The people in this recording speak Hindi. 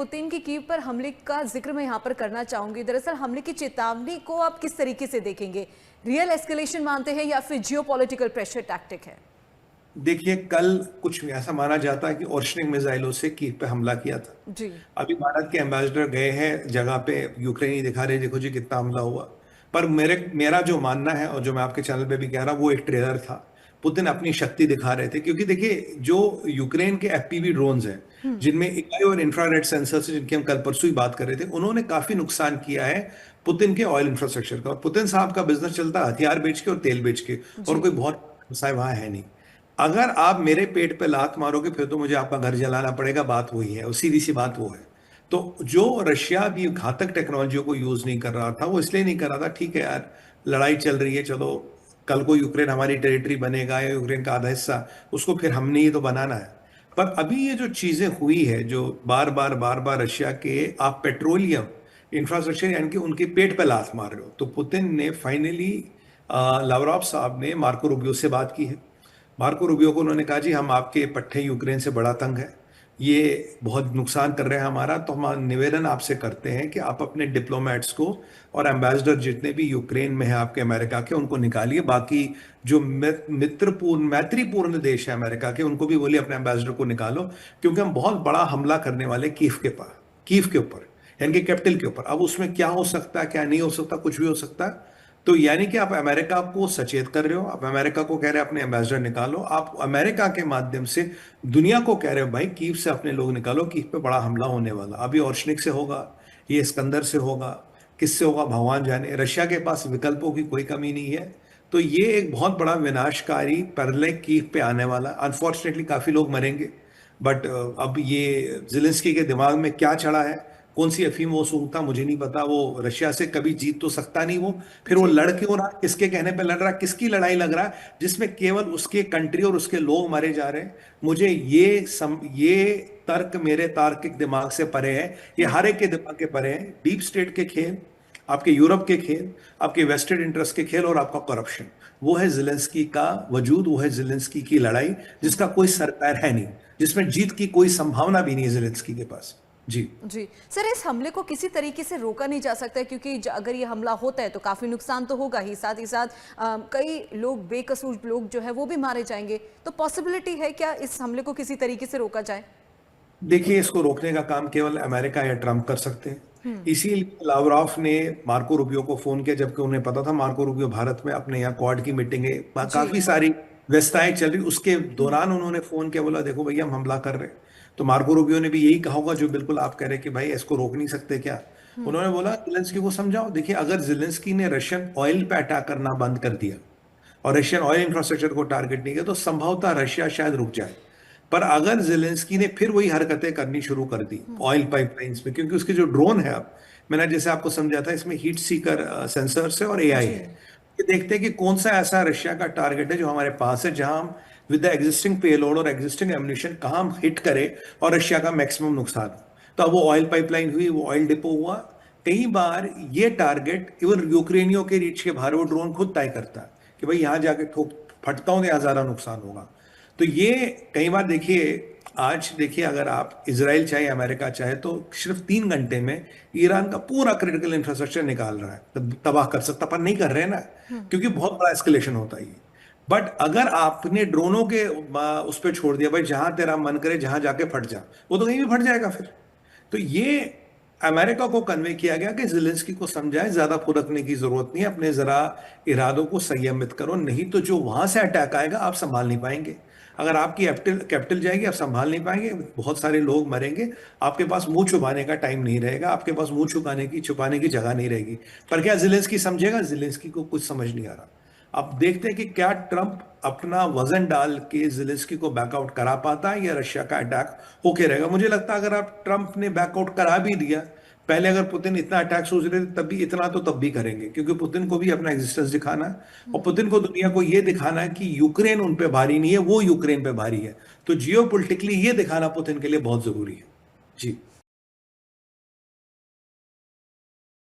पुतिन की कीव पर हमले का जिक्र मैं यहाँ पर करना चाहूंगी। दरअसल हमले की चेतावनी को आप किस तरीके से देखेंगे? रियल एस्केलेशन मानते हैं या फिर जियोपॉलिटिकल प्रेशर टैक्टिक है? देखिए, कल कुछ ऐसा माना जाता है कि ओर्शनिक मिसाइलों से कीव पे हमला किया था। जी। अभी भारत के एम्बेसडर गए हैं जगह पे, यूक्रेन ही दिखा रहे, देखो जी कितना हमला हुआ। पर मेरा जो मानना है और जो मैं आपके चैनल पे भी कह रहा हूं, वो एक ट्रेलर था। पुतिन अपनी शक्ति दिखा रहे थे, क्योंकि देखिए जो यूक्रेन के एफपीवी ड्रोन्स हैं, जिनमें एआई और इंफ्रारेड सेंसर से, जिनकी हम कल परसों ही बात कर रहे थे, उन्होंने काफी नुकसान किया है पुतिन के ऑयल इंफ्रास्ट्रक्चर का। और पुतिन साहब का बिजनेस चलता है हथियार बेच के और तेल बेच के, और जी। कोई बहुत व्यवसाय वहां है नहीं। अगर आप मेरे पेट पे लात मारोगे फिर तो मुझे आपका घर जलाना पड़ेगा, बात वही है, और सीधी सी बात वो है। तो जो रशिया भी घातक टेक्नोलॉजियों को यूज नहीं कर रहा था, वो इसलिए नहीं कर रहा था, ठीक है यार, लड़ाई चल रही है, चलो कल को यूक्रेन हमारी टेरिटरी बनेगा या यूक्रेन का आधा हिस्सा, उसको फिर हमने ही तो बनाना है। पर अभी ये जो चीजें हुई है, जो बार बार रशिया के आप पेट्रोलियम इंफ्रास्ट्रक्चर यानी कि उनके पेट पे लात मार रहे हो, तो पुतिन ने फाइनली, लावरोव साहब ने मार्को रूबियो से बात की है। मार्को रूबियो को उन्होंने कहा, जी हम आपके पट्टे यूक्रेन से बड़ा तंग है, ये बहुत नुकसान कर रहे हैं हमारा, तो हम निवेदन आपसे करते हैं कि आप अपने डिप्लोमेट्स को और एम्बेसडर जितने भी यूक्रेन में हैं आपके अमेरिका के, उनको निकालिए। बाकी जो मैत्रीपूर्ण देश है अमेरिका के, उनको भी बोलिए अपने एम्बेसडर को निकालो, क्योंकि हम बहुत बड़ा हमला करने वाले कीव के ऊपर, यानी कि कैपिटल के ऊपर। अब उसमें क्या हो सकता है, क्या नहीं हो सकता, कुछ भी हो सकता है। तो यानी कि आप अमेरिका को सचेत कर रहे हो, आप अमेरिका को कह रहे हो अपने एम्बेसडर निकालो, आप अमेरिका के माध्यम से दुनिया को कह रहे हो भाई कीव से अपने लोग निकालो, कीव पे बड़ा हमला होने वाला। अभी ऑर्शनिक से होगा, ये इस्कंदर से होगा, किससे होगा भगवान जाने। रशिया के पास विकल्पों की कोई कमी नहीं है। तो ये एक बहुत बड़ा विनाशकारी प्रलय कीव पे आने वाला। अनफॉर्चुनेटली काफी लोग मरेंगे, बट अब ये जिलेंस्की के दिमाग में क्या चढ़ा है, कौन सी अफीम वो सूंघता, मुझे नहीं पता। वो रशिया से कभी जीत तो सकता नहीं वो, फिर वो जी। लड़ क्यों रहा, किसके कहने पे लड़ रहा, किसकी लड़ाई लग रहा है जिसमें केवल उसके कंट्री और उसके लोग मारे जा रहे हैं। मुझे ये तर्क मेरे तार्किक दिमाग से परे है, ये हर एक के दिमाग के परे है। डीप स्टेट के खेल, आपके यूरोप के खेल, आपके वेस्टेड इंटरेस्ट के खेल, और आपका करप्शन, वो है जिलेंस्की का वजूद, वो है जिलेंस्की की लड़ाई, जिसका कोई सर पैर है नहीं, जिसमें जीत की कोई संभावना भी नहीं है जिलेंस्की के पास। जी। जी सर, इस हमले को किसी तरीके से रोका नहीं जा सकता है, क्योंकि अगर ये हमला होता है तो काफी नुकसान तो होगा ही, साथ ही साथ कई लोग, बेकसूर लोग जो है वो भी मारे जाएंगे। तो पॉसिबिलिटी है क्या इस हमले को किसी तरीके से रोका जाए? देखिए, इसको रोकने का काम केवल अमेरिका या ट्रंप कर सकते हैं। इसीलिए लावरोव ने मार्को रूबियो को फोन किया, जबकि उन्हें पता था मार्को रूबियो भारत में अपने यहाँ क्वाड की मीटिंग है, जी। काफी सारी व्यस्तताएं चल रही, उसके दौरान उन्होंने फोन किया, बोला देखो भैया हम हमला कर रहे हैं। तो मार्को रूबियो ने भी यही कहा होगा जो बिल्कुल आप कह रहे हैं कि भाई इसको रोक नहीं सकते क्या। उन्होंने बोला जिलेंस्की को समझाओ। देखिए, अगर जिलेंस्की ने रशियन ऑयल पे अटैक करना बंद कर दिया और रशियन ऑयल इंफ्रास्ट्रक्चर को टारगेट नहीं किया, तो संभवतः रशिया शायद रुक जाए। पर अगर जेलेंस्की ने फिर वही हरकतें करनी शुरू कर दी ऑयल पाइपलाइंस में, क्योंकि उसके जो ड्रोन है, अब मैंने जैसे आपको समझाया था, इसमें हीट सीकर सेंसर्स है और एआई जी। है। ये देखते हैं कि कौन सा ऐसा रशिया का टारगेट है जो हमारे पास है, जहां हम विद द एग्जिस्टिंग पेलोड और एग्जिस्टिंग एम्युनिशन कहां हम हिट करें और रशिया का मैक्सिमम नुकसान हो। तो अब वो ऑयल पाइपलाइन हुई, वो ऑयल डिपो हुआ। कई बार ये टारगेट इवन यूक्रेनियों के रीच के बाहर वो ड्रोन खुद तय करता है कि भाई यहां जाके ठोक फटता हूं तो यहां ज्यादा नुकसान होगा। तो ये कई बार देखिए, आज देखिए, अगर आप इजराइल चाहे अमेरिका चाहे, तो सिर्फ 3 घंटे में ईरान का पूरा क्रिटिकल इंफ्रास्ट्रक्चर निकाल रहा है, तबाह कर सकता, पर नहीं कर रहे हैं ना, क्योंकि बहुत बड़ा एस्केलेशन होता है ये। बट अगर आपने ड्रोनों के उस पर छोड़ दिया, भाई जहां तेरा मन करे जहां जाके फट जा, वो तो कहीं भी फट जाएगा फिर। तो ये अमेरिका को कन्वे किया गया कि जिलेंस्की को समझाए ज्यादा फुदकने की जरूरत नहीं है, अपने जरा इरादों को संयमित करो, नहीं तो जो वहां से अटैक आएगा आप संभाल नहीं पाएंगे। अगर आपकी कैपिटल जाएगी, आप संभाल नहीं पाएंगे, बहुत सारे लोग मरेंगे, आपके पास मुंह छुपाने का टाइम नहीं रहेगा, आपके पास मुंह छुपाने की जगह नहीं रहेगी। पर क्या जिलेंस्की समझेगा? जिलेंस्की को कुछ समझ नहीं आ रहा। अब देखते हैं कि क्या ट्रंप अपना वजन डाल के जिलेंस्की को बैकआउट करा पाता है या रशिया का अटैक होके रहेगा। मुझे लगता है अगर आप ट्रंप ने बैकआउट करा भी दिया, पहले अगर पुतिन इतना अटैक सोच रहे थे तब भी, इतना तो तब भी करेंगे, क्योंकि पुतिन को भी अपना एग्जिस्टेंस दिखाना है, और पुतिन को दुनिया को यह दिखाना है कि यूक्रेन उन पे भारी नहीं है, वो यूक्रेन पे भारी है। तो जियोपॉलिटिकली ये दिखाना पुतिन के लिए बहुत जरूरी है। जी।